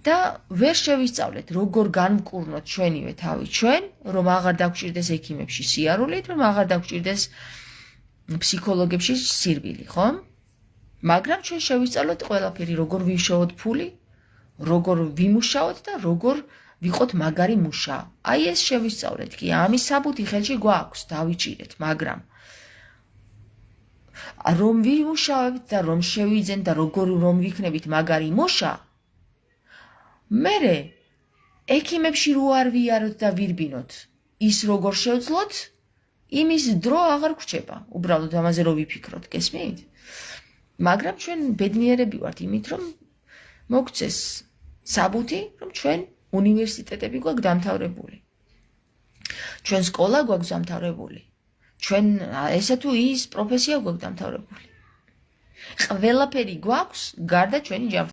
და ვერ შევისწავლეთ როგორ განმკურნოთ ჩვენივე თავი ჩვენ, რომ აღარ დაგვჭირდეს ექიმებში სიარულით, რომ აღარ დაგვჭირდეს ფსიქოლოგებში სირბილი, ხო? მაგრამ ჩვენ შევისწავლოთ ყველაფერი, როგორ ვიშოვოთ ფული, როგორ ვიმუშაოთ და როგორ ვიყოთ მაგარი მუშა. აი ეს შევისწავლეთ კი, ამის საბუთი ხელში გვაქვს, დავიჭირეთ, მაგრამ რომ ვიმუშავებთ და რომ შევიძენ და როგორ რომ ვიქნებით მაგარი მუშა, მერე ექიმებში რო არ ვიაროთ და ვირბინოთ, ის როგორ შევძლოთ, იმის დრო აღარ გვჭება, უბრალოდ ამაზე რო ვიფიქროთ, გესმით? მაგრამ ჩვენ ბედნიერები ვართ იმით, რომ მოგცეს საბუთი, რომ ჩვენ უნივერსიტეტები გვაქვს დამთავრებული. ჩვენ სკოლა გვაქვს დამთავრებული. ჩვენ ესა თუ ის პროფესია გვაქვს დამთავრებული. ყველაფერი გვაქვს, გარდა ჩვენი ჯანმრთელობის.